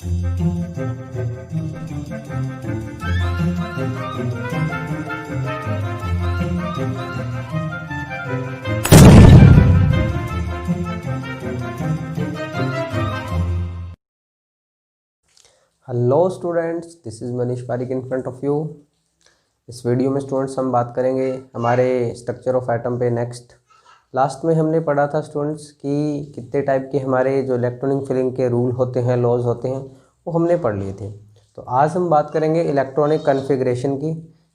Hello students, this is Manish Pareek in front of you. इस video में students हम बात करेंगे हमारे स्ट्रक्चर ऑफ एटम पे। नेक्स्ट लास्ट में हमने पढ़ा था स्टूडेंट्स कि कितने टाइप के हमारे जो इलेक्ट्रॉनिक फिलिंग के रूल होते हैं, लॉज होते हैं, वो हमने पढ़ लिए थे। तो आज हम बात करेंगे इलेक्ट्रॉनिक कन्फिग्रेशन की,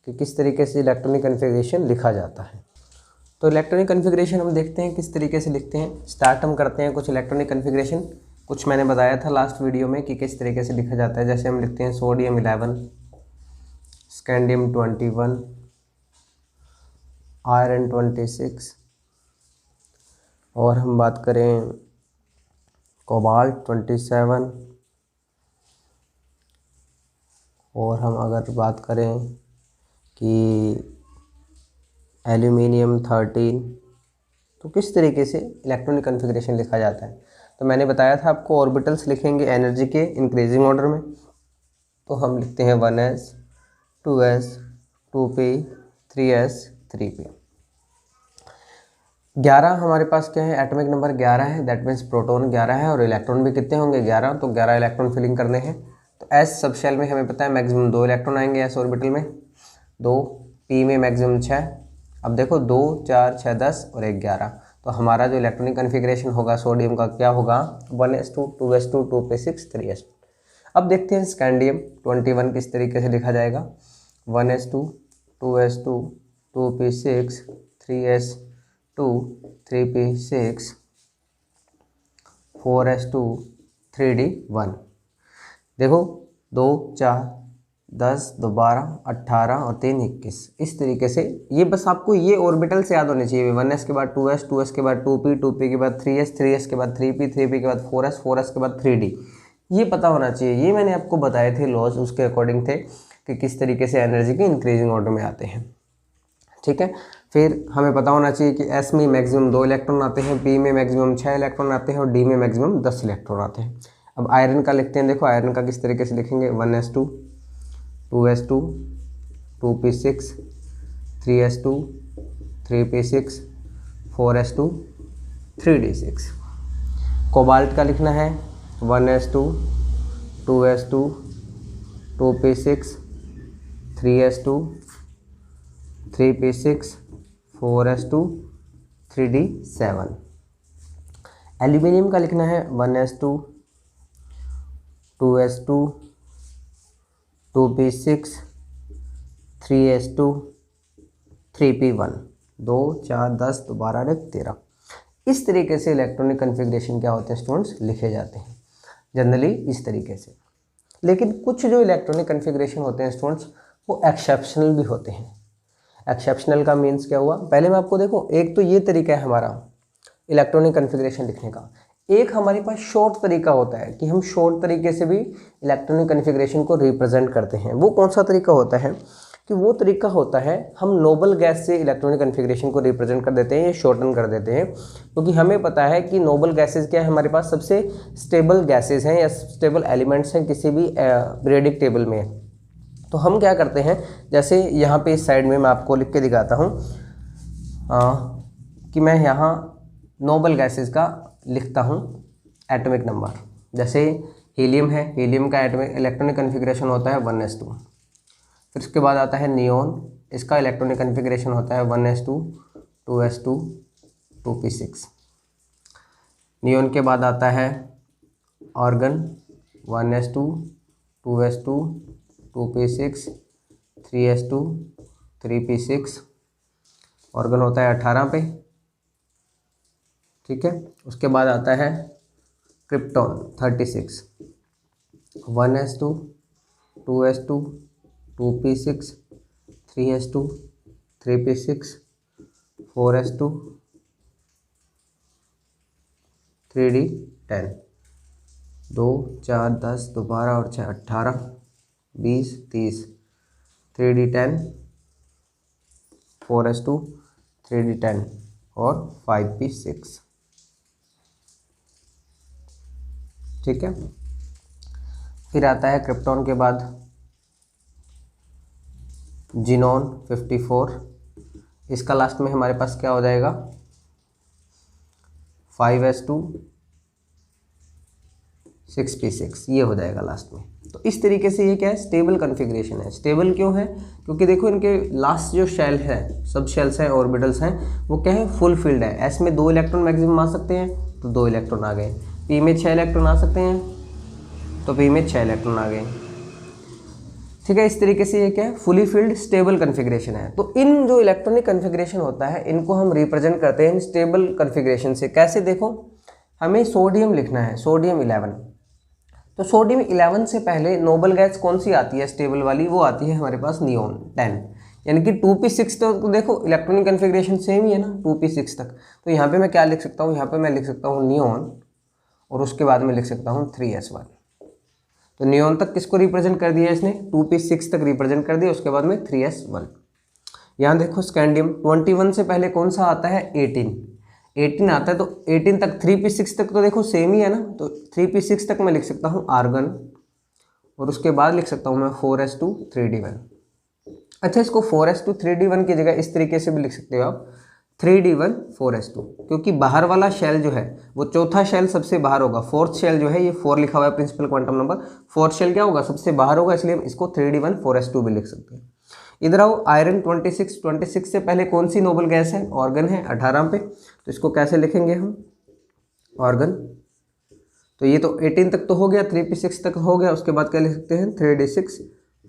कि किस तरीके से इलेक्ट्रॉनिक कन्फिग्रेशन लिखा जाता है। तो इलेक्ट्रॉनिक कन्फिग्रेशन हम देखते हैं किस तरीके से लिखते हैं। स्टार्ट हम करते हैं कुछ इलेक्ट्रॉनिक कन्फिग्रेशन। कुछ मैंने बताया था लास्ट वीडियो में कि किस तरीके से लिखा जाता है। जैसे हम लिखते हैं सोडियम 11, स्कैंडियम 21, आयरन 26, और हम बात करें कोबाल्ट 27, और हम अगर बात करें कि एल्यूमिनियम 13। तो किस तरीके से इलेक्ट्रॉनिक कन्फिग्रेशन लिखा जाता है। तो मैंने बताया था आपको ऑर्बिटल्स लिखेंगे एनर्जी के इंक्रीजिंग ऑर्डर में। तो हम लिखते हैं 1s, 2s, 2p, 3s, 3p। 11 हमारे पास क्या है, एटॉमिक नंबर 11 है, दैट मीन्स प्रोटॉन 11 है और इलेक्ट्रॉन भी कितने होंगे, 11। तो 11 इलेक्ट्रॉन फिलिंग करने हैं। तो एस सब शेल में हमें पता है मैक्सिमम 2 इलेक्ट्रॉन आएंगे एस ऑर्बिटल में, 2। पी में मैक्सिमम 6। अब देखो 2, 4, 6, 10 और 1, 11। तो हमारा जो इलेक्ट्रॉनिक कन्फिग्रेशन होगा सोडियम का क्या होगा, 1s2, 2s2, 2p6, 3s। अब देखते हैं स्कैंडियम 21 किस तरीके से लिखा जाएगा। 1s2, 2s2, 2p6, 3s2, 3p6, 4s2, 3d1। देखो 2, 4, 10, 2, 12, 18 और 3, 21। इस तरीके से ये बस आपको ये ऑर्बिटल से याद होने चाहिए। 1s के बाद 2s, 2s के बाद 2p, 2p के बाद 3s, 3s के बाद 3p, 3p के बाद 4s, 4s के बाद 3d। ये पता होना चाहिए। ये मैंने आपको बताए थे लॉज, उसके अकॉर्डिंग थे कि किस तरीके से एनर्जी के इंक्रीजिंग ऑर्डर में आते हैं। ठीक है। फिर हमें पता होना चाहिए कि एस में मैक्सिमम 2 इलेक्ट्रॉन आते हैं, पी में मैक्सिमम 6 इलेक्ट्रॉन आते हैं और डी में मैक्सिमम 10 इलेक्ट्रॉन आते हैं। अब आयरन का लिखते हैं। देखो आयरन का किस तरीके से लिखेंगे, 1s2, 2s2, 2p6, 3s2, 3p6, 4s2, 3d6। Cobalt का लिखना है 1s2, 2s2, 2p6, 3s2, 3p6, 4s2, 3d7। Aluminium का लिखना है 1s2, 2s2, 2p6, 3s2, 3p1। 2, 4, 10, 12, 13। इस तरीके से इलेक्ट्रॉनिक कन्फिग्रेशन क्या होते हैं स्टूडेंट्स, लिखे जाते हैं जनरली इस तरीके से। लेकिन कुछ जो इलेक्ट्रॉनिक कन्फिग्रेशन होते हैं स्टूडेंट्स, वो एक्सेप्शनल भी होते हैं। एक्सेप्शनल का मीन्स क्या हुआ, पहले मैं आपको देखो, एक तो ये तरीका है हमारा इलेक्ट्रॉनिक कन्फिग्रेशन लिखने का। एक हमारे पास शॉर्ट तरीका होता है कि हम शॉर्ट तरीके से भी इलेक्ट्रॉनिक कन्फिग्रेशन को रिप्रेजेंट करते हैं। वो कौन सा तरीका होता है, कि वो तरीका होता है हम नोबल गैस से इलेक्ट्रॉनिक कन्फिग्रेशन को रिप्रेजेंट कर देते हैं या शॉर्टन कर देते हैं। क्योंकि हमें पता है कि नोबल गैसेज क्या है, हमारे पास सबसे स्टेबल गैसेज हैं या स्टेबल एलिमेंट्स हैं किसी भी पीरियोडिक टेबल में। तो हम क्या करते हैं, जैसे यहाँ पे इस साइड में मैं आपको लिख के दिखाता हूँ कि मैं यहाँ नोबल गैसेस का लिखता हूँ एटॉमिक नंबर। जैसे हीलियम है, हीलियम का एटॉमिक इलेक्ट्रॉनिक कन्फिग्रेशन होता है 1s2। फिर उसके बाद आता है नियोन, इसका इलेक्ट्रॉनिक कन्फिग्रेशन होता है 1s2, 2s2, 2p6। नियोन के बाद आता है argon, 1s2, 2s2, 2p6, 3s2, 3p6। Organ होता है 18 पे। ठीक है। उसके बाद आता है krypton 36, 1s2, 2s2, 2p6, 3s2, 3p6, 4s2, 3d10। 2, 4, 10, 12 और 6, 18, 20, 30, 3d10, 4s2, 3d10 और 5p6। ठीक है। फिर आता है क्रिप्टॉन के बाद जिनोन 54, इसका लास्ट में हमारे पास क्या हो जाएगा 5s2 6p6, ये हो जाएगा लास्ट में। तो इस तरीके से ये क्या है स्टेबल कॉन्फ़िगरेशन है। स्टेबल क्यों है? क्योंकि देखो इनके लास्ट जो शेल है, सब शेल्स हैं, ऑर्बिटल्स हैं, वो क्या है फुल फिल्ड है। एस में 2 इलेक्ट्रॉन मैक्सिमम आ सकते हैं तो 2 इलेक्ट्रॉन आ गए, पी में 6 इलेक्ट्रॉन आ सकते हैं तो पी में 6 इलेक्ट्रॉन आ गए। ठीक है, इस तरीके से ये क्या है फुली फिल्ड स्टेबल कॉन्फ़िगरेशन है। तो इन जो इलेक्ट्रॉनिक कॉन्फ़िगरेशन होता है इनको हम रिप्रेजेंट करते हैं इन स्टेबल कॉन्फ़िगरेशन से। कैसे? देखो हमें सोडियम लिखना है, सोडियम 11। तो सोडियम 11 से पहले नोबल गैस कौन सी आती है स्टेबल वाली? वो आती है हमारे पास नियोन 10, यानी कि 2p6 तक। तो देखो इलेक्ट्रॉनिक कॉन्फ़िगरेशन सेम ही है ना 2p6 तक। तो यहाँ पे मैं क्या लिख सकता हूँ? यहाँ पे मैं लिख सकता हूँ नियोन और उसके बाद में लिख सकता हूँ 3s1। तो नियोन तक किसको रिप्रेजेंट कर दिया इसने? 2p6 तक रिप्रेजेंट कर दिया, उसके बाद में 3s1। यहाँ देखो स्कैंडियम 21 से पहले कौन सा आता है? 18 आता है। तो 18 तक 3p6 तक तो देखो सेम ही है ना, तो 3p6 तक मैं लिख सकता हूँ आर्गन और उसके बाद लिख सकता हूँ मैं 4s2 3d1। अच्छा, इसको 4s2 3d1 की जगह इस तरीके से भी लिख सकते हो आप 3d1 4s2, क्योंकि बाहर वाला शेल जो है वो चौथा शेल सबसे बाहर होगा। फोर्थ शेल जो है ये 4 लिखा हुआ है principal quantum number, fourth shell क्या होगा? सबसे बाहर होगा, इसलिए हम इसको 3d1 4s2 भी लिख सकते हैं। इधर आओ, आयरन 26 से पहले कौन सी नोबल गैस है? ऑर्गन है 18 पे, तो इसको कैसे लिखेंगे हम? ऑर्गन। तो ये तो 18 तक तो हो गया, 3p6 तक हो गया, उसके बाद क्या लिख सकते हैं 3d6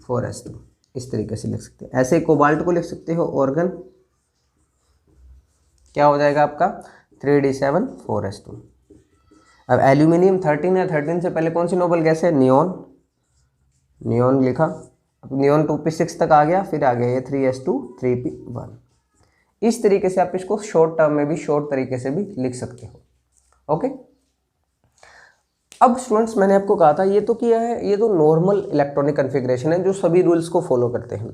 4s2, इस तरीके से लिख सकते हैं। ऐसे कोबाल्ट को लिख सकते हो ऑर्गन, क्या हो जाएगा आपका 3d7 4s2। अब एल्यूमिनियम 13 है, 13 से पहले कौन सी नोबल गैस है? नियोन, नियोन लिखा। अब नियोन 2p6 तक आ गया, फिर आ गया ये 3s2 3p1। इस तरीके से आप इसको शॉर्ट टर्म में भी, शॉर्ट तरीके से भी लिख सकते हो। ओके, अब स्टूडेंट्स मैंने आपको कहा था ये तो किया है, ये तो नॉर्मल इलेक्ट्रॉनिक कॉन्फ़िगरेशन है जो सभी रूल्स को फॉलो करते हैं।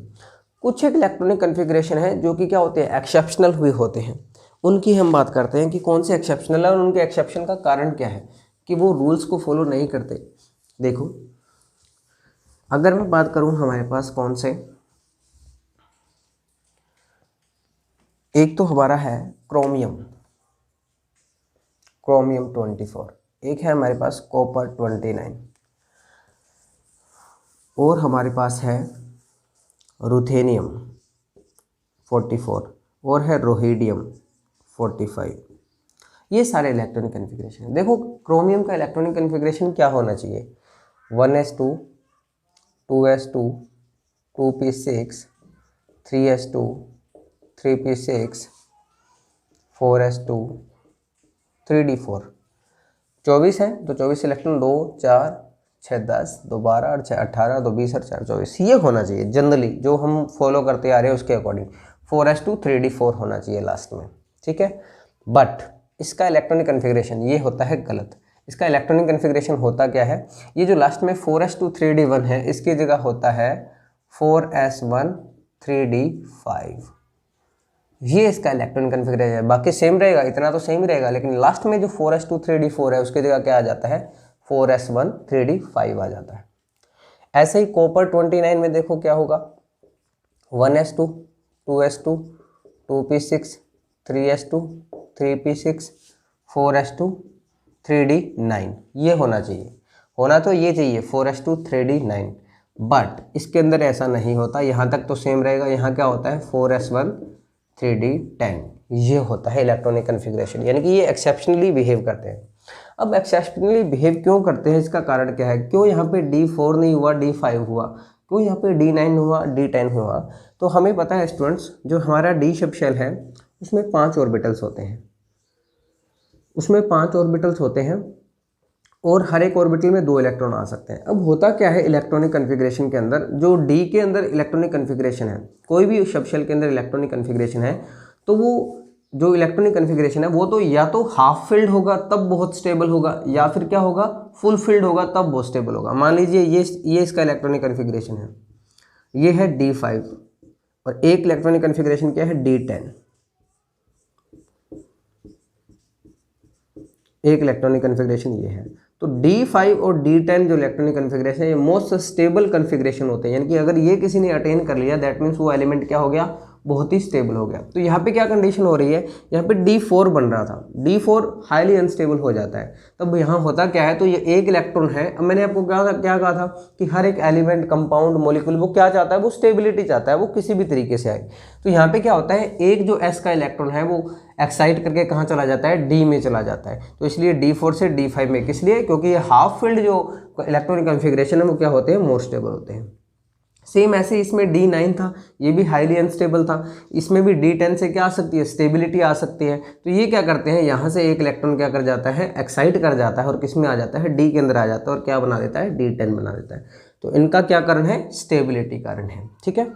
कुछ एक इलेक्ट्रॉनिक कॉन्फ़िगरेशन है जो कि क्या होते हैं? एक्सेप्शनल हुए होते हैं। उनकी हम बात करते हैं कि कौन से एक्सेप्शनल है और उनके एक्सेप्शन का कारण क्या है कि वो रूल्स को फॉलो नहीं करते। देखो अगर मैं बात करूं हमारे पास कौन से, एक तो हमारा है क्रोमियम, क्रोमियम 24, एक है हमारे पास कॉपर 29, और हमारे पास है रुथेनियम 44, और है रोहिडियम 45। ये सारे इलेक्ट्रॉनिक कॉन्फ़िगरेशन है। देखो क्रोमियम का इलेक्ट्रॉनिक कॉन्फ़िगरेशन क्या होना चाहिए? 1s2 2s2 2p6 3s2 3p6 4s2 3d4। 24 है तो 24 इलेक्ट्रॉन, 2 4 6 10 2 12 और 6 18 2 20 और 4 24, ये होना चाहिए जनरली जो हम फॉलो करते आ रहे हैं उसके अकॉर्डिंग। 4s2 3d4 होना चाहिए लास्ट में, ठीक है। बट इसका इलेक्ट्रॉनिक कॉन्फ़िगरेशन ये होता है गलत। इसका इलेक्ट्रॉनिक कॉन्फ़िगरेशन होता क्या है? ये जो लास्ट में 4s2 3d1 है इसकी जगह होता है 4s1 3d5। ये इसका इलेक्ट्रॉनिक कॉन्फ़िगरेशन है। बाकी सेम रहेगा, इतना तो सेम ही रहेगा, लेकिन लास्ट में जो 4s2 3d4 है उसकी जगह क्या आ जाता है? 4s1 3d5 आ जाता है। ऐसे ही कॉपर 29 में देखो क्या होगा? 1s2 2s2 2p6 3s2 3p6 4s2 3d9, ये होना चाहिए। होना तो ये चाहिए 4s2 3d9, बट इसके अंदर ऐसा नहीं होता। यहाँ तक तो सेम रहेगा, यहाँ क्या होता है 4s1 3d10, ये होता है इलेक्ट्रॉनिक कॉन्फ़िगरेशन, यानी कि ये एक्सेप्शनली बिहेव करते हैं। अब एक्सेप्शनली बिहेव क्यों करते हैं, इसका कारण क्या है? क्यों यहाँ पे d4 नहीं हुआ, d5 हुआ? क्यों यहाँ पे d9 हुआ, d10 हुआ? तो हमें पता है स्टूडेंट्स, जो हमारा d सब शेल है उसमें 5 ऑर्बिटल्स होते हैं, उसमें 5 ऑर्बिटल्स होते हैं और हर एक ऑर्बिटल में 2 इलेक्ट्रॉन आ सकते हैं। अब होता क्या है इलेक्ट्रॉनिक कॉन्फ़िगरेशन के अंदर, जो d के अंदर इलेक्ट्रॉनिक कॉन्फ़िगरेशन है, कोई भी सब शेल के अंदर इलेक्ट्रॉनिक कॉन्फ़िगरेशन है, तो वो जो इलेक्ट्रॉनिक कॉन्फ़िगरेशन है वो तो या तो हाफ फिल्ड होगा तब बहुत स्टेबल होगा, या फिर क्या होगा फुल फिल्ड होगा तब बहुत स्टेबल होगा। मान लीजिए ये इसका इलेक्ट्रॉनिक कॉन्फ़िगरेशन है, ये है d5 और एक इलेक्ट्रॉनिक कॉन्फ़िगरेशन क्या है d10, एक इलेक्ट्रॉनिक कॉन्फ़िगरेशन ये है। तो D5 और D10 जो इलेक्ट्रॉनिक कन्फिग्रेशन है ये मोस्ट स्टेबल कन्फिग्रेशन होते हैं, यानी कि अगर ये किसी ने अटेन कर लिया दैट मीन्स वो एलिमेंट क्या हो गया, बहुत ही स्टेबल हो गया। तो यहाँ पे क्या कंडीशन हो रही है, यहाँ पे D4 बन रहा था, D4 हाईली अनस्टेबल हो जाता है। तब यहाँ होता क्या है, तो ये एक इलेक्ट्रॉन है। अब मैंने आपको क्या कहा था कि हर एक एलिमेंट, कंपाउंड, मॉलिक्यूल वो क्या चाहता है, वो स्टेबिलिटी चाहता है, वो किसी भी तरीके से आए। तो यहाँ पे क्या होता है, एक जो S का इलेक्ट्रॉन है वो एक्साइट करके कहाँ चला जाता है, D में चला जाता है। तो इसलिए D4 से D5 में, किस लिए, क्योंकि ये हाफ फील्ड जो इलेक्ट्रॉनिक कन्फिग्रेशन है वो क्या होते हैं, मोर स्टेबल होते हैं। सेम ऐसे इसमें D9 था, ये भी हाईली अनस्टेबल था, इसमें भी D10 से क्या आ सकती है, स्टेबिलिटी आ सकती है। तो ये क्या करते हैं, यहाँ से एक इलेक्ट्रॉन क्या कर जाता है, एक्साइट कर जाता है और किस में आ जाता है, D के अंदर आ जाता है और क्या बना देता है, D10 बना देता है। तो इनका क्या कारण है, स्टेबिलिटी कारण है, ठीक है।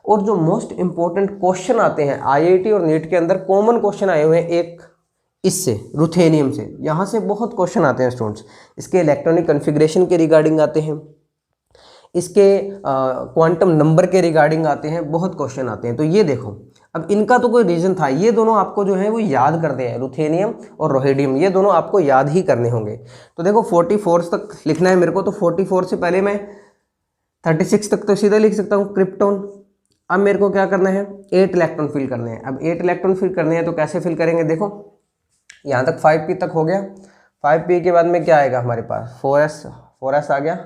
और जो मोस्ट इंपॉर्टेंट क्वेश्चन आते हैं IIT और नीट के अंदर, कॉमन क्वेश्चन आए हुए हैं एक इससे, रुथेनियम से, यहाँ से बहुत क्वेश्चन आते हैं स्टूडेंट्स। इसके इलेक्ट्रॉनिक कन्फिग्रेशन के रिगार्डिंग आते हैं, इसके क्वांटम नंबर के रिगार्डिंग आते हैं, बहुत क्वेश्चन आते हैं। तो ये देखो, अब इनका तो कोई रीजन था, ये दोनों आपको जो है वो याद करते हैं, रुथेनियम और रोहेडियम, ये दोनों आपको याद ही करने होंगे। तो देखो 44 तक लिखना है मेरे को, तो 44 से पहले मैं 36 तक तो सीधा लिख सकता हूँ, क्रिप्टॉन। अब मेरे को क्या करना है, 8 इलेक्ट्रॉन फिल करने हैं। अब 8 इलेक्ट्रॉन फिल करने हैं तो कैसे फिल करेंगे, देखो यहाँ तक 5p तक हो गया। 5p के बाद में क्या आएगा हमारे पास, 4s आ गया,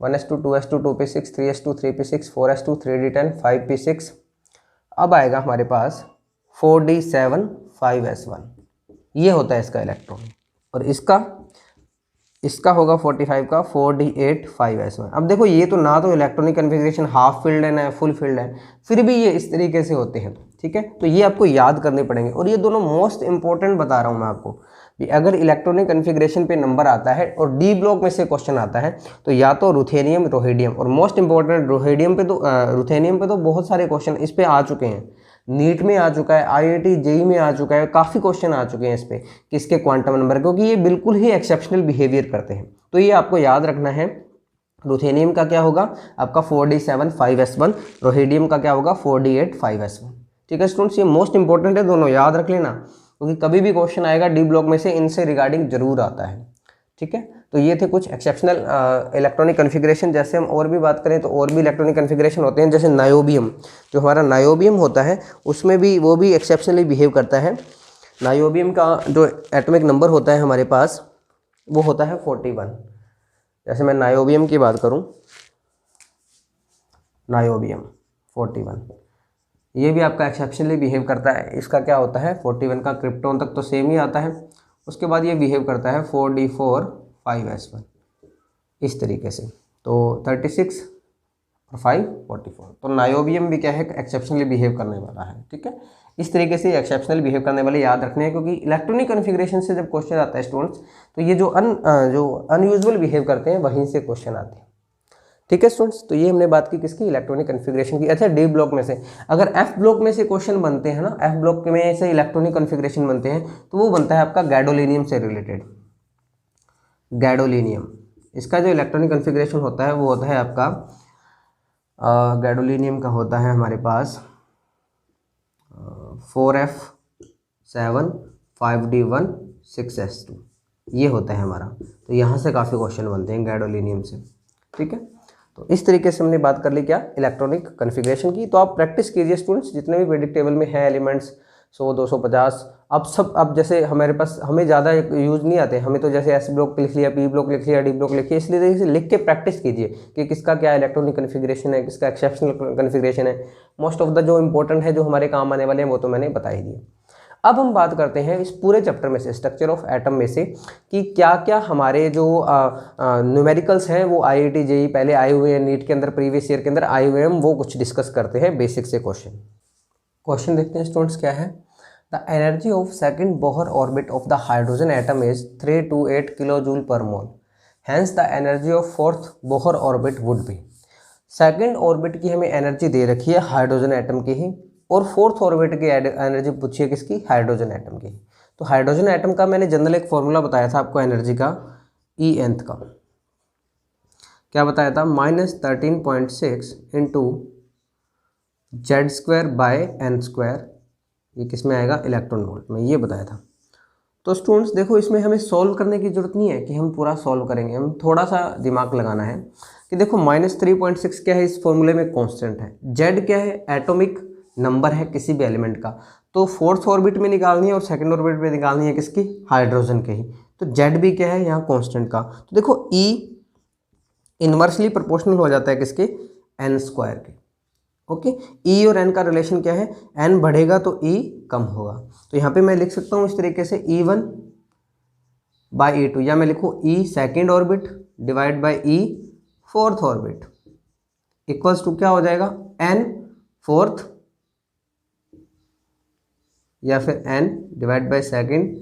1s2 2s2 2p6 3s2 3p6 4s2 3d10 5p6। अब आएगा हमारे पास 4d7 5s1, ये होता है इसका इलेक्ट्रॉन। और इसका होगा 45 का 4d8 5s1। अब देखो ये तो ना तो इलेक्ट्रॉनिक कन्फिग्रेशन हाफ फील्ड है ना फुल फील्ड है, फिर भी ये इस तरीके से होते हैं, ठीक है। तो ये आपको याद करने पड़ेंगे और ये दोनों मोस्ट इंपॉर्टेंट बता रहा हूँ मैं आपको कि अगर इलेक्ट्रॉनिक कन्फिग्रेशन पे नंबर आता है और डी ब्लॉक में से क्वेश्चन आता है तो या तो रुथेनियम, रोहेडियम, और मोस्ट इंपॉर्टेंट रुथेनियम पे तो बहुत सारे क्वेश्चन इस पे आ चुके हैं, नीट में आ चुका है, IIT JEE में आ चुका है, काफ़ी क्वेश्चन आ चुके हैं इस पे किसके क्वांटम नंबर, क्योंकि ये बिल्कुल ही एक्सेप्शनल बिहेवियर करते हैं। तो ये आपको याद रखना है, रुथेनियम का क्या होगा आपका 4d7 5s1, रोहेडियम का क्या होगा 4d8 5s1, ठीक है स्टूडेंट्स। ये मोस्ट इंपॉर्टेंट है, दोनों याद रख लेना, क्योंकि कभी भी क्वेश्चन आएगा डी ब्लॉक में से इनसे रिगार्डिंग जरूर आता है, ठीक है। तो ये थे कुछ एक्सेप्शनल इलेक्ट्रॉनिक कन्फिग्रेशन। जैसे हम और भी बात करें तो और भी इलेक्ट्रॉनिक कन्फिग्रेशन होते हैं, जैसे नायोबियम, जो हमारा नायोबियम होता है उसमें भी वो भी एक्सेप्शनली बिहेव करता है। नायोबियम का जो एटॉमिक नंबर होता है हमारे पास वो होता है 41। जैसे मैं नायोबियम की बात करूं, नायोबियम 41, ये भी आपका एक्सेप्शनली बिहेव करता है। इसका क्या होता है 41 का क्रिप्टॉन तक तो सेम ही आता है, उसके बाद ये बिहेव करता है 4d4 5s1 इस तरीके से। तो 36 और 5 44। तो नायोबियम भी क्या है एक्सेप्शनली बिहेव करने वाला है, ठीक है। इस तरीके से एक्सेप्शनल बिहेव करने वाले याद रखने हैं, क्योंकि इलेक्ट्रॉनिक कन्फिग्रेशन से जब क्वेश्चन आता है स्टूडेंट्स तो ये जो अनयूजुअल बिहेव करते हैं वहीं से क्वेश्चन आते हैं, ठीक है स्टूडेंट्स। तो ये हमने बात की किसकी, इलेक्ट्रॉनिक कन्फिग्रेशन की। अच्छा डी ब्लॉक में से अगर एफ ब्लॉक में से क्वेश्चन बनते हैं ना, एफ ब्लॉक में से इलेक्ट्रॉनिक कन्फिग्रेशन बनते हैं तो वो बनता है आपका गैडोलिनियम से रिलेटेड। गैडोलिनियम, इसका जो इलेक्ट्रॉनिक कन्फिग्रेशन होता है वो होता है आपका गैडोलिनियम का होता है हमारे पास 4f7 5d1 6s2, ये होता है हमारा। तो यहाँ से काफ़ी क्वेश्चन बनते हैं गैडोलिनियम से, ठीक है। तो इस तरीके से हमने बात कर ली क्या, इलेक्ट्रॉनिक कन्फिग्रेशन की। तो आप प्रैक्टिस कीजिए स्टूडेंट्स, जितने भी पीरियोडिक टेबल में है एलिमेंट्स 100 250 अब जैसे हमारे पास हमें ज़्यादा यूज़ नहीं आते, हमें तो जैसे एस ब्लॉक लिख लिया, पी ब्लॉक लिख लिया, डी ब्लॉक लिख लिया, इसलिए तरीके से लिख के प्रैक्टिस कीजिए कि किसका क्या इलेक्ट्रॉनिक कन्फिग्रेशन है, किसका एक्सेप्शनल कन्फिग्रेशन है। मोस्ट ऑफ द जो इंपॉर्टेंट है, जो हमारे काम आने वाले हैं, वो तो मैंने बता ही दिए। अब हम बात करते हैं इस पूरे चैप्टर में से, स्ट्रक्चर ऑफ एटम में से, कि क्या क्या हमारे जो न्यूमेरिकल्स हैं वो IIT JEE पहले आए हुए हैं, नीट के अंदर प्रीवियस ईयर के अंदर आए हुए हैं, वो कुछ डिस्कस करते हैं बेसिक से क्वेश्चन देखते हैं स्टूडेंट्स क्या है। The energy of second Bohr orbit of the hydrogen atom is 328 kilojoule per mole, hence the energy of fourth Bohr orbit would be. Second orbit की हमें एनर्जी दे रखी है हाइड्रोजन एटम की ही, और फोर्थ ऑर्बिट की energy पूछी है किसकी, हाइड्रोजन एटम की। तो हाइड्रोजन एटम का मैंने जनरल एक फॉर्मूला बताया था आपको एनर्जी का, E का क्या बताया था, -13.6 इंटू Z² बाय n², ये किस में आएगा, इलेक्ट्रॉन वोल्ट में, ये बताया था। तो स्टूडेंट्स देखो, इसमें हमें सॉल्व करने की जरूरत नहीं है कि हम पूरा सॉल्व करेंगे, हम थोड़ा सा दिमाग लगाना है कि देखो -3.6 क्या है, इस फॉर्मूले में कांस्टेंट है। जेड क्या है, एटॉमिक नंबर है किसी भी एलिमेंट का, तो फोर्थ ऑर्बिट में निकालनी है और सेकंड ऑर्बिट में निकालनी है किसकी, हाइड्रोजन के ही। तो जेड भी क्या है यहाँ कांस्टेंट का, तो देखो ई इनवर्सली प्रोपोर्शनल हो जाता है किसके, एन स्क्वायर के। ओके, ई और एन का रिलेशन क्या है, एन बढ़ेगा तो ई कम होगा। तो यहाँ पे मैं लिख सकता हूँ इस तरीके से E1 बाई E2, या मैं लिखूँ E second orbit divide by E fourth orbit equals to क्या हो जाएगा, एन फोर्थ या फिर एन डिवाइड बाई सेकेंड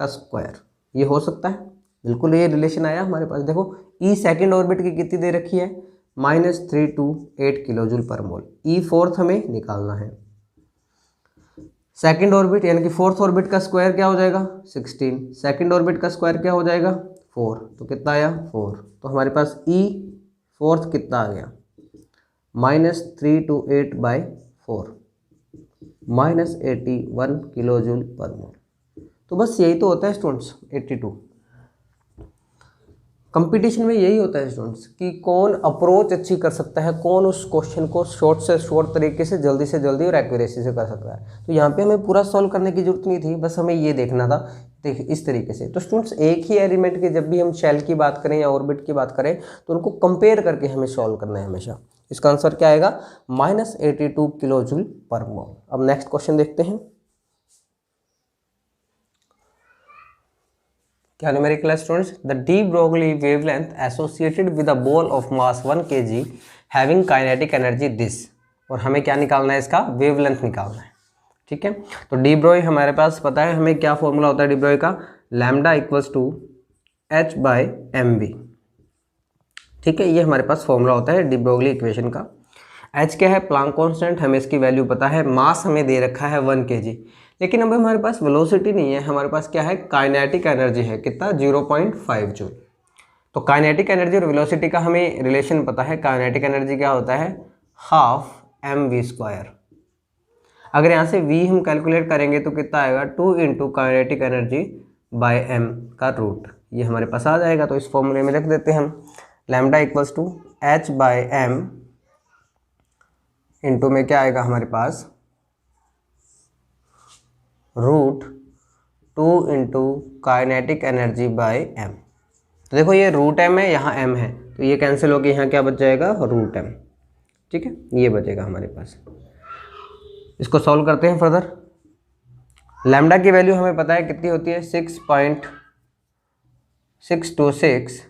का स्क्वायर। ये हो सकता है, बिल्कुल ये रिलेशन आया हमारे पास। देखो ई सेकेंड ऑर्बिट की कितनी दे रखी है, -328 किलो जूल पर मोल। ई फोर्थ हमें निकालना है, सेकेंड ऑर्बिट यानी कि फोर्थ ऑर्बिट का स्क्वायर क्या हो जाएगा 16, सेकेंड ऑर्बिट का स्क्वायर क्या हो जाएगा 4, तो कितना आया 4। तो हमारे पास ई फोर्थ कितना आ गया, -328 बाई 4, -81 किलो जूल पर मोल। तो बस यही तो होता है स्टूडेंट्स 82। कंपटीशन में यही होता है स्टूडेंट्स कि कौन अप्रोच अच्छी कर सकता है, कौन उस क्वेश्चन को शॉर्ट से शॉर्ट तरीके से जल्दी और एक्यूरेसी से कर सकता है। तो यहाँ पे हमें पूरा सॉल्व करने की जरूरत नहीं थी, बस हमें ये देखना था। देखिए इस तरीके से। तो स्टूडेंट्स एक ही एलिमेंट के जब भी हम शेल की बात करें या ऑर्बिट की बात करें तो उनको कंपेयर करके हमें सॉल्व करना है हमेशा। इसका आंसर क्या आएगा, -82 किलो जूल पर मोल। अब नेक्स्ट क्वेश्चन देखते हैं। क्या न्यूमेरिकल है students, the de Broglie wavelength associated with a ball of mass 1 kg having kinetic energy this. और हमें क्या निकालना है, इसका वेवलेंथ निकालना है। ठीक है, तो डी ब्रोई हमारे पास पता है हमें क्या फॉर्मूला होता है डी ब्रोई का, लैम्डा इक्वल्स टू h/mv। ठीक है, ये हमारे पास फॉर्मूला होता है डी ब्रोगली इक्वेशन का। h क्या है, प्लांक कांस्टेंट, हमें इसकी वैल्यू पता है। मास हमें दे रखा है 1 kg, लेकिन अब हमारे पास वेलोसिटी नहीं है, हमारे पास क्या है, काइनेटिक एनर्जी है, कितना 0.5 जूल। तो काइनेटिक एनर्जी और वेलोसिटी का हमें रिलेशन पता है। काइनेटिक एनर्जी क्या होता है, ½ mv²। अगर यहाँ से v हम कैलकुलेट करेंगे तो कितना आएगा, 2 into kinetic energy by m का रूट, ये हमारे पास आ जाएगा। तो इस फॉर्मूले में रख देते हैं हम, lambda equals to h/m into में क्या आएगा हमारे पास, √2 into kinetic energy by m। तो देखो ये √m है, यहाँ m है, तो ये कैंसिल होकर यहाँ क्या बच जाएगा, √m। ठीक है, ये बचेगा हमारे पास। इसको सॉल्व करते हैं फर्दर। लैम्डा की वैल्यू हमें पता है कितनी होती है, 6.626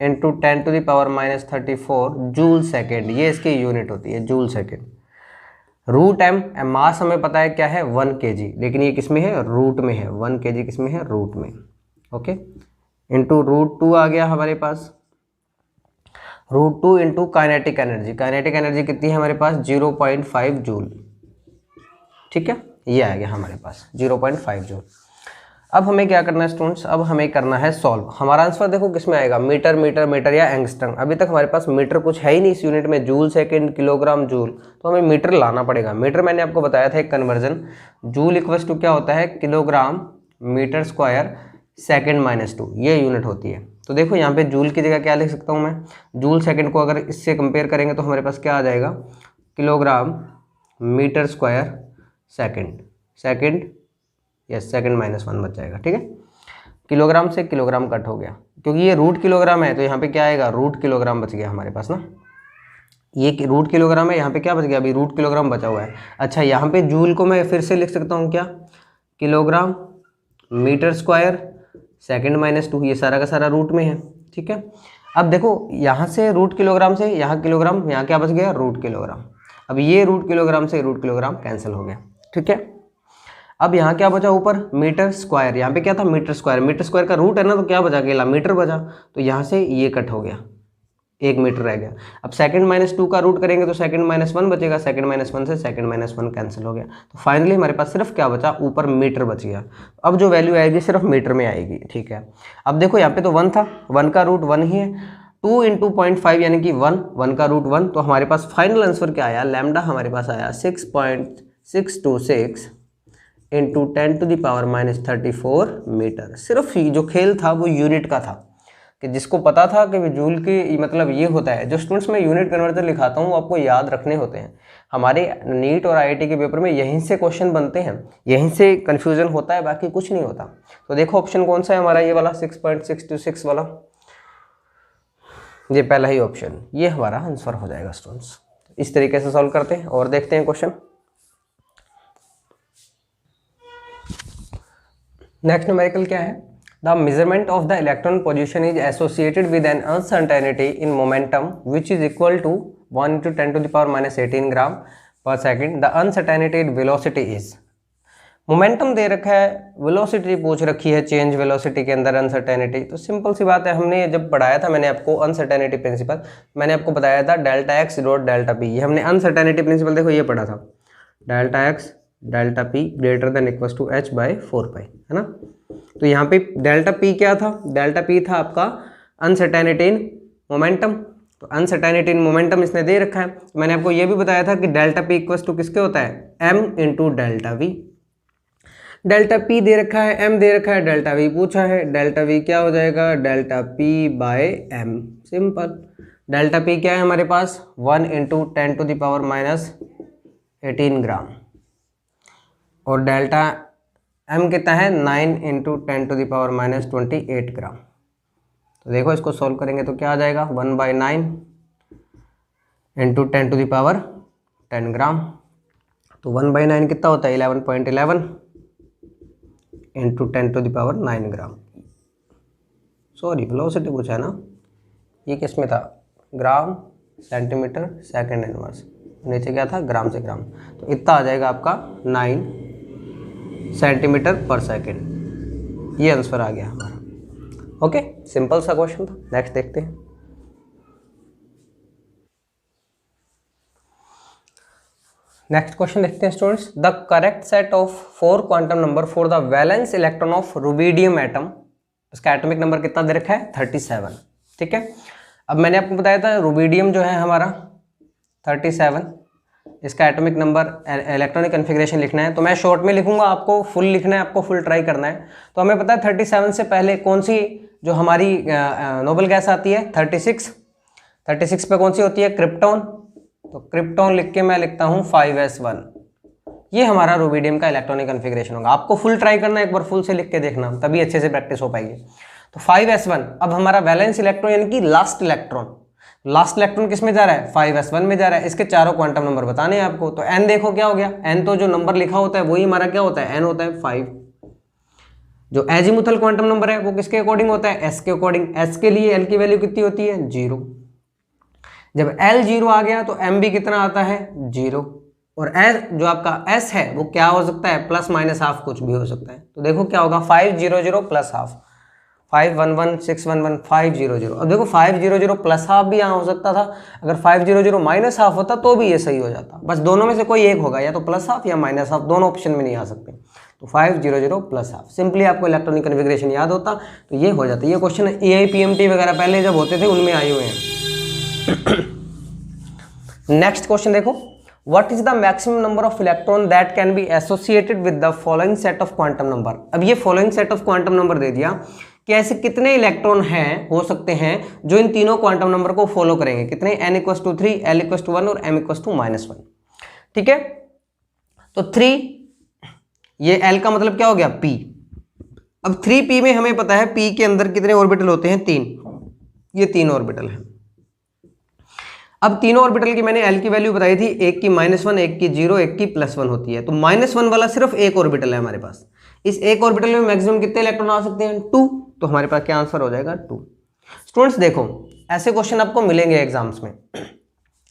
इंटू 10⁻⁻34 जूल सेकेंड, ये इसकी यूनिट होती है, जूल सेकेंड। √m मास हमें पता है क्या है 1 kg, लेकिन ये किस में है, रूट में है। 1 kg किस में है, रूट में। ओके, इंटू √2 आ गया हमारे पास, √2 into kinetic energy. Kinetic energy कितनी है हमारे पास, 0.5 जूल। ठीक है, ये आ गया हमारे पास 0.5 जूल। अब हमें क्या करना है स्टूडेंट्स, अब हमें करना है सॉल्व। हमारा आंसर देखो किस में आएगा, मीटर मीटर मीटर या एंगस्ट्रम। अभी तक हमारे पास मीटर कुछ है ही नहीं इस यूनिट में, जूल सेकंड, किलोग्राम, जूल, तो हमें मीटर लाना पड़ेगा। मीटर मैंने आपको बताया था एक कन्वर्जन, जूल इक्वल्स टू क्या होता है, किलोग्राम मीटर स्क्वायर सेकेंड -2, ये यूनिट होती है। तो देखो यहाँ पे जूल की जगह क्या लिख सकता हूँ मैं, जूल सेकेंड को अगर इससे कंपेयर करेंगे तो हमारे पास क्या आ जाएगा, kilogram metre square second yes, second -1 बच जाएगा। ठीक है, किलोग्राम से किलोग्राम कट हो गया, क्योंकि ये रूट किलोग्राम है तो यहाँ पे क्या आएगा, रूट किलोग्राम बच गया हमारे पास ना। ये रूट किलोग्राम है, यहाँ पे क्या बच गया, अभी रूट किलोग्राम बचा हुआ है। अच्छा, यहाँ पे जूल को मैं फिर से लिख सकता हूँ क्या, किलोग्राम मीटर स्क्वायर सेकंड -2, ये सारा का सारा रूट में है। ठीक है, अब देखो यहाँ से रूट किलोग्राम से यहाँ किलोग्राम, यहाँ क्या बच गया, रूट किलोग्राम। अब ये रूट किलोग्राम से रूट किलोग्राम कैंसिल हो गया। ठीक है, अब यहाँ क्या बचा ऊपर, मीटर स्क्वायर, यहाँ पे क्या था, मीटर स्क्वायर। मीटर स्क्वायर का रूट है ना, तो क्या बचा, अकेला मीटर बचा, तो यहाँ से ये कट हो गया, 1 मीटर रह गया। अब सेकंड -2 का रूट करेंगे तो सेकंड -1 बचेगा, सेकंड -1 से सेकंड -1 कैंसिल हो गया। तो फाइनली हमारे पास सिर्फ क्या बचा, ऊपर मीटर बच गया। अब जो वैल्यू आएगी सिर्फ मीटर में आएगी। ठीक है, अब देखो यहाँ पे तो 1 था, 1 का रूट 1 ही है, 2 इंटू 0.5 यानी कि 1 का रूट 1। तो हमारे पास फाइनल आंसर क्या आया, लैम्डा हमारे पास आया 6.626 इंटू 10⁻⁻34 मीटर। सिर्फ जो खेल था वो यूनिट का था, कि जिसको पता था कि जूल की मतलब ये होता है। जो स्टूडेंट्स मैं यूनिट कन्वर्टर लिखाता हूँ वो आपको याद रखने होते हैं। हमारे नीट और आईआईटी के पेपर में यहीं से क्वेश्चन बनते हैं, यहीं से कन्फ्यूजन होता है, बाकी कुछ नहीं होता। तो देखो ऑप्शन कौन सा है हमारा, ये वाला 6.626 वाला, ये पहला ही ऑप्शन, ये हमारा आंसर हो जाएगा स्टूडेंट्स। इस तरीके से सॉल्व करते हैं और देखते हैं क्वेश्चन। नेक्स्ट न्यूमेरिकल क्या है, the measurement of the electron position is associated with an uncertainty in momentum which is equal to 1 × 10⁻18 gram per second. The uncertainty in velocity is, momentum दे रखा है, वेलोसिटी पूछ रखी है, चेंज वेलोसिटी के अंदर अनसर्टेनिटी। तो सिंपल सी बात है, हमने जब पढ़ाया था, मैंने आपको अनसर्टेनिटी प्रिंसिपल मैंने आपको बताया था delta x dot delta p. ये हमने अनसर्टेनिटी प्रिंसिपल देखो ये पढ़ा था, delta x delta p greater than equal to h by 4 pi, है ना। तो यहाँ पे डेल्टा पी क्या था, डेल्टा पी था आपका अनसर्टेनिटी इन मोमेंटम। तो अनसर्टेनिटी इन मोमेंटम इसने दे रखा है। मैंने आपको ये भी बताया था कि डेल्टा पी इक्वल टू किसके होता है, m into delta V. Delta P दे रखा है, m दे रखा है, डेल्टा वी पूछा है, डेल्टा वी क्या हो जाएगा, delta p by m। Simple, delta p क्या है हमारे पास 1 इंटू 10⁻⁻18 ग्राम, और डेल्टा m कितना है 9 इंटू 10⁻⁻28 ग्राम। तो देखो इसको सॉल्व करेंगे तो क्या आ जाएगा, 1/9 इंटू 10⁻10 ग्राम। तो 1/9 कितना होता है 11.11 इंटू 10⁻9 ग्राम। सॉरी वेलोसिटी पूछा है ना, ये किस में था, ग्राम सेंटीमीटर सेकंड इनवर्स, नीचे क्या था ग्राम से ग्राम। तो इतना आ जाएगा आपका 9 सेंटीमीटर पर सेकेंड। ये आंसर आ गया हमारा। ओके, सिंपल सा क्वेश्चन था। नेक्स्ट देखते हैं। नेक्स्ट क्वेश्चन देखते हैं students, the correct set of 4 quantum number for the valence electron of rubidium atom. इसका एटॉमिक नंबर कितना दे रखा है 37। ठीक है, अब मैंने आपको बताया था रुबिडियम जो है हमारा 37, इसका एटॉमिक नंबर इलेक्ट्रॉनिक कन्फिग्रेशन लिखना है। तो मैं शॉर्ट में लिखूंगा, आपको फुल लिखना है, आपको फुल ट्राई करना है। तो हमें पता है 37 से पहले कौन सी जो हमारी नोबल गैस आती है 36 पे कौन सी होती है, क्रिप्टॉन। तो क्रिप्टॉन लिख के मैं लिखता हूँ 5s1। ये हमारा रुबिडियम का इलेक्ट्रॉनिक कन्फिग्रेशन होगा। आपको फुल ट्राई करना है, एक बार फुल से लिख के देखना, तभी अच्छे से प्रैक्टिस हो पाएगी। तो 5s1 अब हमारा वैलेंस इलेक्ट्रॉन यानी कि लास्ट इलेक्ट्रॉन किस में जा रहा है 5s1 में जा रहा है। इसके चारों क्वांटम नंबर बताने हैं आपको। तो n देखो क्या हो गया, n तो जो नंबर लिखा होता है वही हमारा क्या होता है, n होता है 5। जो एजीमुथल क्वांटम नंबर है वो किसके अकॉर्डिंग होता है, s के अकॉर्डिंग। s के लिए l की वैल्यू कितनी होती है 0। जब l 0 आ गया तो m भी कितना आता है 0। और s जो आपका s है वो क्या हो सकता है, प्लस माइनस हाफ कुछ भी हो सकता है। तो देखो क्या होगा 500 प्लस हाफ, 511 611 500। अब देखो 500 प्लस हाफ भी यहाँ हो सकता था, अगर 500 माइनस हाफ होता तो भी ये सही हो जाता। बस दोनों में से कोई एक होगा, या तो प्लस हाफ या माइनस हाफ, दोनों ऑप्शन में नहीं आ सकते। तो 500 प्लस हाफ, सिंपली आपको इलेक्ट्रॉनिक कन्फिग्रेशन याद होता तो ये हो जाता। ये क्वेश्चन AIPMT वगैरह पहले जब होते थे उनमें आए हुए हैं। नेक्स्ट क्वेश्चन देखो, what is the maximum number of electron that can be associated with the following set of quantum number. अब ये following set of quantum number दे दिया कि ऐसे कितने इलेक्ट्रॉन हैं हो सकते हैं जो इन तीनों क्वांटम नंबर को फॉलो करेंगे। कितने, n = 3, l = 1 और m = -1। ठीक है, तो 3, ये l का मतलब क्या हो गया p। अब 3p में हमें पता है p के अंदर कितने ऑर्बिटल होते हैं 3, ये 3 ऑर्बिटल हैं। अब तीनों ऑर्बिटल की मैंने l की वैल्यू बताई थी, एक की -1, एक की 0, एक की +1 होती है। तो -1 वाला सिर्फ एक ऑर्बिटल है हमारे पास। इस एक ऑर्बिटल में मैक्सिमम कितने इलेक्ट्रॉन आ सकते हैं 2। तो हमारे पास क्या आंसर हो जाएगा 2। स्टूडेंट्स देखो ऐसे क्वेश्चन आपको मिलेंगे एग्जाम्स में,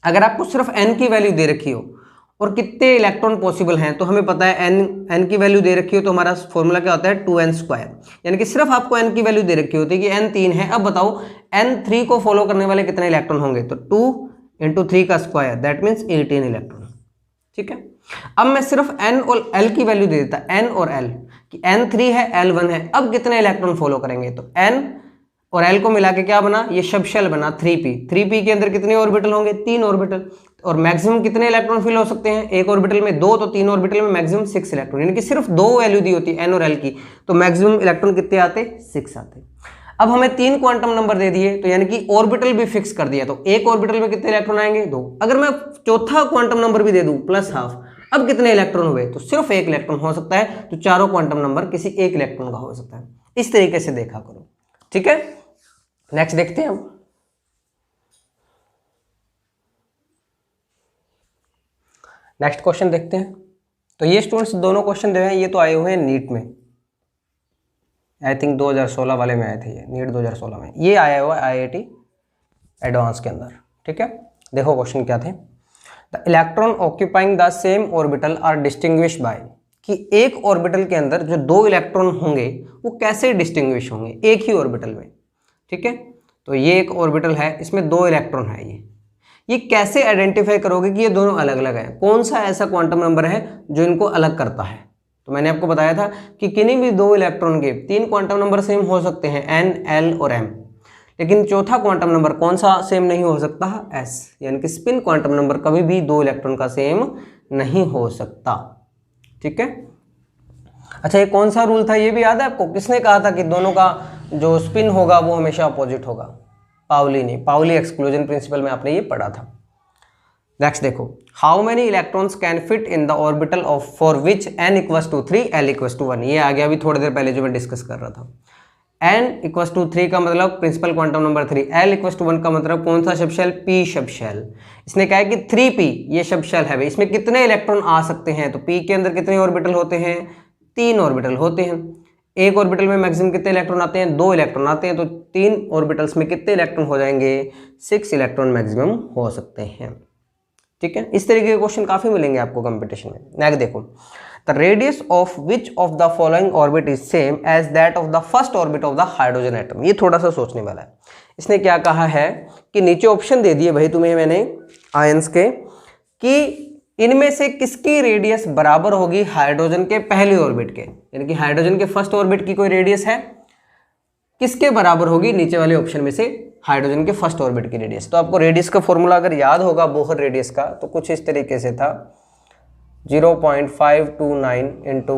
अगर आपको सिर्फ n की वैल्यू दे रखी हो और कितने इलेक्ट्रॉन पॉसिबल हैं, तो हमें पता है n की वैल्यू दे रखी हो तो हमारा फॉर्मूला क्या होता है 2n²। यानी कि सिर्फ आपको n की वैल्यू दे रखी होती है कि n 3 है। अब बताओ n3 को फॉलो करने वाले कितने इलेक्ट्रॉन होंगे, तो 2 × 3 का स्क्वायर, दैट मीन्स 18 इलेक्ट्रॉन। ठीक है, अब मैं सिर्फ n और l की वैल्यू दे देता, n और l कि n3 है l1 है। अब कितने इलेक्ट्रॉन फॉलो करेंगे, तो n और L को मिला के क्या बना, ये सब शेल बना 3p। 3p के अंदर कितने ऑर्बिटल होंगे, 3 ऑर्बिटल। और मैक्सिमम कितने इलेक्ट्रॉन फिल हो सकते हैं, एक ऑर्बिटल में 2, तो 3 ऑर्बिटल में मैक्सिमम 6 इलेक्ट्रॉन, यानी कि सिर्फ 2 वैल्यू दी होती है n और l की, तो मैक्सिमम इलेक्ट्रॉन कितने आते, 6 आते। अब हमें 3 क्वांटम नंबर दे दिए, तो यानी कि ऑर्बिटल भी फिक्स कर दिया, तो एक ऑर्बिटल में कितने इलेक्ट्रॉन आएंगे, 2। अगर मैं चौथा क्वांटम नंबर भी दे दूं +½ अब कितने इलेक्ट्रॉन हुए, तो सिर्फ एक इलेक्ट्रॉन हो सकता है, तो चारों क्वांटम नंबर किसी एक इलेक्ट्रॉन का हो सकता है। इस तरीके से देखा करो, ठीक है। नेक्स्ट देखते हैं हम। नेक्स्ट क्वेश्चन देखते हैं। तो ये स्टूडेंट्स दोनों क्वेश्चन जो हैं ये तो आए हुए हैं नीट में, आई थिंक 2016 वाले में आए थे, ये नीट 2016 में, ये आया हुआ IIT एडवांस के अंदर, ठीक है। देखो क्वेश्चन क्या थे। The electron occupying the same orbital are distinguish by, कि एक ऑर्बिटल के अंदर जो 2 इलेक्ट्रॉन होंगे वो कैसे डिस्टिंग्विश होंगे एक ही ऑर्बिटल में, ठीक है। तो ये एक ऑर्बिटल है, इसमें 2 इलेक्ट्रॉन है, ये कैसे आइडेंटिफाई करोगे कि ये दोनों अलग अलग है, कौन सा ऐसा क्वांटम नंबर है जो इनको अलग करता है। तो मैंने आपको बताया था कि किन्हीं भी 2 इलेक्ट्रॉन के 3 क्वांटम नंबर सेम हो सकते हैं, n, l और m, लेकिन चौथा क्वांटम नंबर कौन सा सेम नहीं हो सकता, s, यानी कि स्पिन क्वांटम नंबर कभी भी 2 इलेक्ट्रॉन का सेम नहीं हो सकता, ठीक है। अच्छा, ये कौन सा रूल था, ये भी याद है आपको, किसने कहा था कि दोनों का जो स्पिन होगा वो हमेशा अपोजिट होगा, पाउली ने, पाउली एक्सक्लूजन प्रिंसिपल में आपने ये पढ़ा था। नेक्स्ट देखो, how many electrons can fit in the orbital of for which n = 3 l = 1, ये आ गया अभी थोड़ी देर पहले जो मैं डिस्कस कर रहा था। n = 3 का मतलब प्रिंसिपल क्वांटम नंबर 3, l = 1 का मतलब कौन सा शब्द, p शब्द। इसने कहा है कि 3p ये शब्द है भाई, इसमें कितने इलेक्ट्रॉन आ सकते हैं, तो p के अंदर कितने ऑर्बिटल होते हैं, 3 ऑर्बिटल होते हैं। एक ऑर्बिटल में मैक्सिमम कितने इलेक्ट्रॉन आते हैं, 2 इलेक्ट्रॉन आते हैं, तो 3 ऑर्बिटल्स में कितने इलेक्ट्रॉन हो जाएंगे, 6 इलेक्ट्रॉन मैक्सिमम हो सकते हैं, ठीक है। इस तरीके के क्वेश्चन काफी मिलेंगे आपको कंपटीशन में। नेक्स्ट देखो, the radius of which of the following orbit is same as that of the first orbit of the hydrogen atom. ये थोड़ा सा सोचने वाला है। इसने क्या कहा है कि नीचे ऑप्शन दे दिए भाई तुम्हें मैंने आयंस के, कि इनमें से किसकी रेडियस बराबर होगी हाइड्रोजन के पहले ऑर्बिट के, यानी कि हाइड्रोजन के फर्स्ट ऑर्बिट की कोई रेडियस है, किसके बराबर होगी नीचे वाले ऑप्शन में से हाइड्रोजन के फर्स्ट ऑर्बिट की रेडियस। तो आपको रेडियस का फॉर्मूला अगर याद होगा बोहर रेडियस का, तो कुछ इस तरीके से था, 0.529 इंटू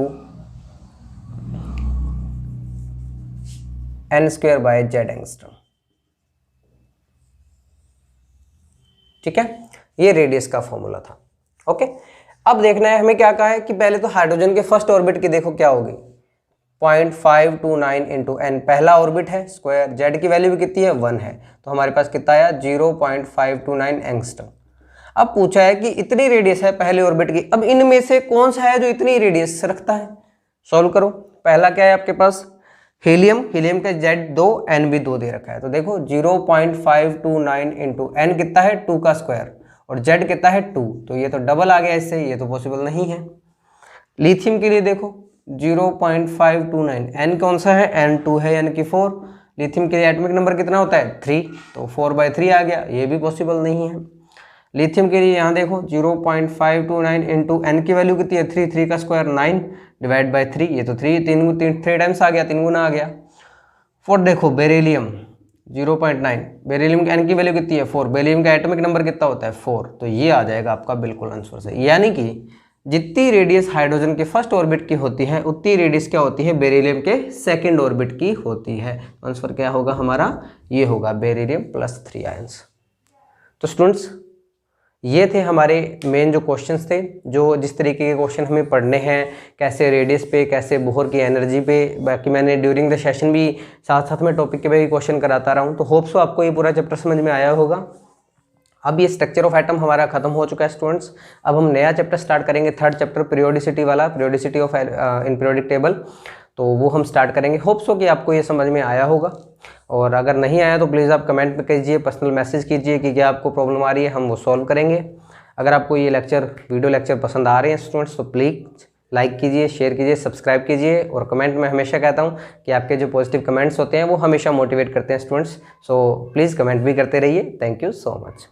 n² / z एंगस्ट्रॉम, ठीक है। ये रेडियस का फॉर्मूला था, ओके। अब देखना है हमें क्या कहा है कि पहले तो हाइड्रोजन के फर्स्ट ऑर्बिट की देखो क्या होगी, 0.529 इंटू n, पहला ऑर्बिट है स्क्वायर, z की वैल्यू भी कितनी है, 1 है, तो हमारे पास कितना आया 0.529 एंगस्ट्रॉम। अब पूछा है कि इतनी रेडियस है पहले ऑर्बिट की, अब इनमें से कौन सा है जो इतनी रेडियस रखता है, सॉल्व करो। पहला क्या है आपके पास, हीलियम, हीलियम का Z2 n भी 2 दे रखा है, तो देखो 0.529 इंटू n कितना है 2 का स्क्वायर, और Z कितना है 2, तो ये तो डबल आ गया इससे, ये तो पॉसिबल नहीं है। लिथियम के लिए देखो 0.529, n कौन सा है, n2 है यानी कि 4, लिथियम के लिए एटॉमिक नंबर कितना होता है 3, तो 4/3 आ गया, ये भी पॉसिबल नहीं है। लिथियम के लिए यहाँ देखो 0.529 इंटू n की वैल्यू कितनी है 3, 3 का स्क्वायर 9 डिवाइड बाई 3, ये तो 3 टाइम्स आ गया, 3 गुना आ गया। फोर देखो बेरिलियम 0.9, बेरिलियम की n की वैल्यू कितनी है 4, बेरिलियम का एटॉमिक नंबर कितना होता है 4, तो ये आ जाएगा आपका बिल्कुल आंसर से। यानी कि जितनी रेडियस हाइड्रोजन के फर्स्ट ऑर्बिट की होती है उतनी रेडियस क्या होती है बेरिलियम के सेकंड ऑर्बिट की होती है। आंसर क्या होगा हमारा, ये होगा बेरिलियम +3 आयंस। तो स्टूडेंट्स ये थे हमारे मेन जो क्वेश्चंस थे, जो जिस तरीके के क्वेश्चन हमें पढ़ने हैं, कैसे रेडियस पे, कैसे बोहर की एनर्जी पे। बाकी मैंने ड्यूरिंग द सेशन भी साथ साथ में टॉपिक के भी क्वेश्चन कराता रहा हूँ, तो होप सो आपको ये पूरा चैप्टर समझ में आया होगा। अब ये स्ट्रक्चर ऑफ एटम हमारा खत्म हो चुका है स्टूडेंट्स। अब हम नया चैप्टर स्टार्ट करेंगे, थर्ड चैप्टर पीरियोडिसिटी वाला, periodicity of in periodic table, तो वो हम स्टार्ट करेंगे। होप सो कि आपको ये समझ में आया होगा, और अगर नहीं आया तो प्लीज़ आप कमेंट में कीजिए, पर्सनल मैसेज कीजिए कि क्या आपको प्रॉब्लम आ रही है, हम वो सॉल्व करेंगे। अगर आपको ये वीडियो लेक्चर पसंद आ रहे हैं स्टूडेंट्स, तो प्लीज़ लाइक कीजिए, शेयर कीजिए, सब्सक्राइब कीजिए, और कमेंट में हमेशा कहता हूँ कि आपके जो पॉजिटिव कमेंट्स होते हैं वो हमेशा मोटिवेट करते हैं स्टूडेंट्स। सो प्लीज़ कमेंट भी करते रहिए। Thank you so much.